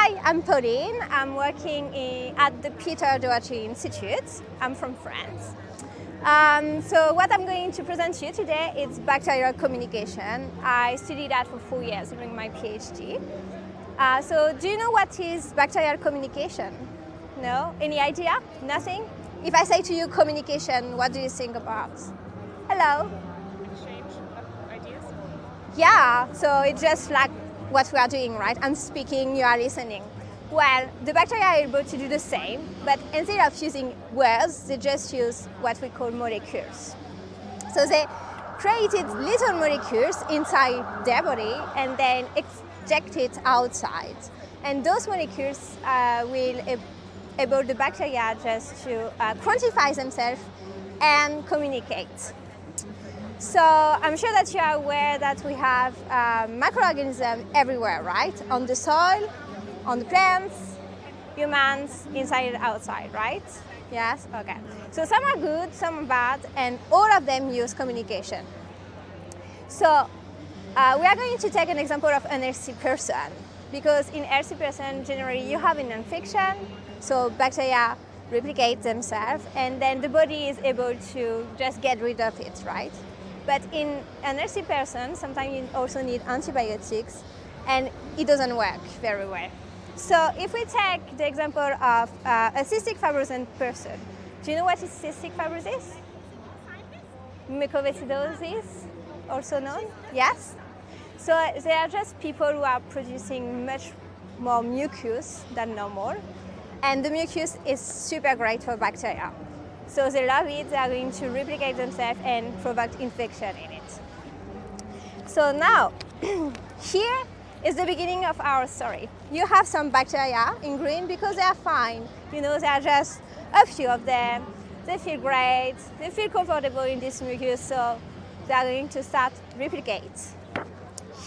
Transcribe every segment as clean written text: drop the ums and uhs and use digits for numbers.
Hi, I'm Pauline. I'm working at the Peter Doherty Institute. I'm from France. So what I'm going to present to you today is bacterial communication. I studied that for 4 years during my PhD. So do you know what is bacterial communication? No? Any idea? Nothing? If I say to you communication, what do you think about? Hello? Exchange of ideas? Yeah, so it's just like what we are doing, right? I'm speaking, you are listening. Well, the bacteria are able to do the same, but instead of using words, they just use what we call molecules. So they created little molecules inside their body and then eject it outside. And those molecules will enable the bacteria just to quantify themselves and communicate. So I'm sure that you are aware that we have microorganisms everywhere, right? On the soil, on the plants, humans, inside and outside, right? Yes? Okay. So some are good, some are bad, and all of them use communication. So we are going to take an example of an healthy person, because in healthy person, generally you have an infection, so bacteria replicate themselves, and then the body is able to just get rid of it, right? But in an healthy person, sometimes you also need antibiotics, and it doesn't work very well. So if we take the example of a cystic fibrosis person, do you know what is cystic fibrosis? Mucoviscidosis, also known? Yes? So they are just people who are producing much more mucus than normal, and the mucus is super great for bacteria. So they love it, they are going to replicate themselves and provoke infection in it. So now, here is the beginning of our story. You have some bacteria in green because they are fine. You know, there are just a few of them. They feel great, they feel comfortable in this mucus, so they are going to start replicate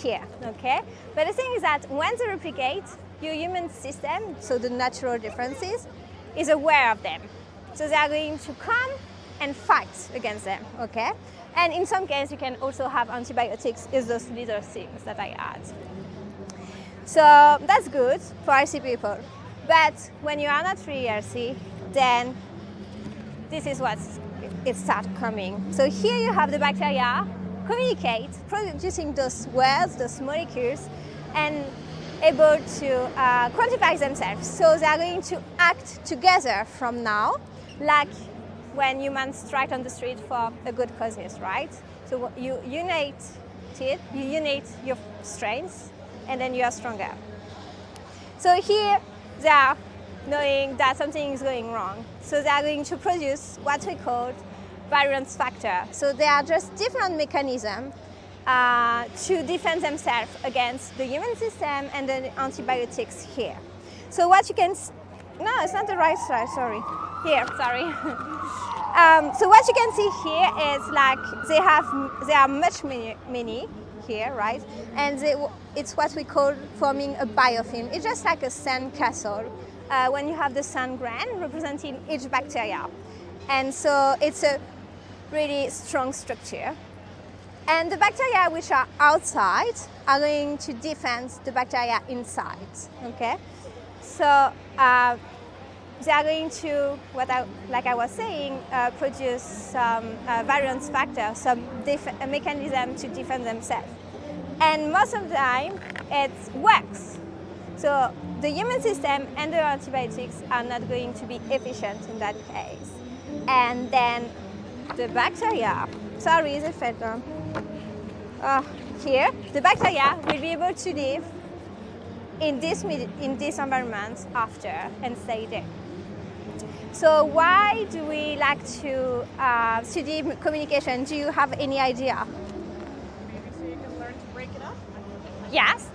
here, okay? But the thing is that when they replicate, your human system, so the natural differences, is aware of them. So they are going to come and fight against them, okay? And in some cases, you can also have antibiotics, is those little things that I add. So that's good for healthy people. But when you are not really healthy, then this is what it starts coming. So here you have the bacteria communicate, producing those words, those molecules, and able to quantify themselves. So they are going to act together from now, like when humans strike on the street for a good causes, right? So you unite your strengths, and then you are stronger. So here they are knowing that something is going wrong. So they are going to produce what we call variance factor. So they are just different mechanisms to defend themselves against the human system and the antibiotics here. So what you can, no, it's not the right side, sorry. Here, sorry. So what you can see here is like there are much many here, right? And it's what we call forming a biofilm. It's just like a sand castle when you have the sand grain representing each bacteria. And so it's a really strong structure. And the bacteria which are outside are going to defend the bacteria inside, okay? So they are going to, like I was saying, produce some variance factor, some mechanism to defend themselves. And most of the time, it works. So the human system and the antibiotics are not going to be efficient in that case. And then the bacteria, sorry, is it better? Here, the bacteria will be able to live in this environment after and stay there. So why do we like to study communication? Do you have any idea? Maybe so you can learn to break it up? Yes,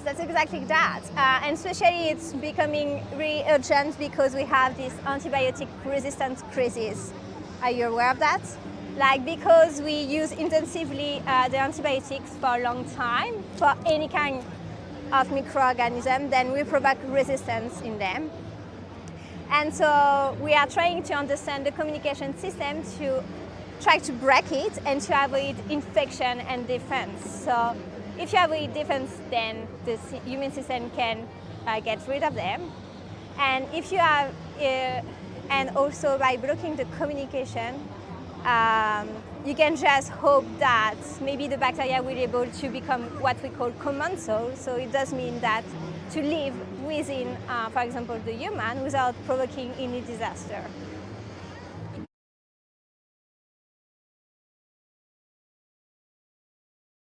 that's exactly that. And especially it's becoming really urgent because we have this antibiotic resistance crisis. Are you aware of that? Like because we use intensively the antibiotics for a long time for any kind of microorganism, then we provoke resistance in them. And so we are trying to understand the communication system to try to break it and to avoid infection and defense. So if you avoid defense, then the immune system can get rid of them. And if you have, and also by blocking the communication, you can just hope that maybe the bacteria will be able to become what we call commensal. So it does mean that to live within, for example, the human without provoking any disaster.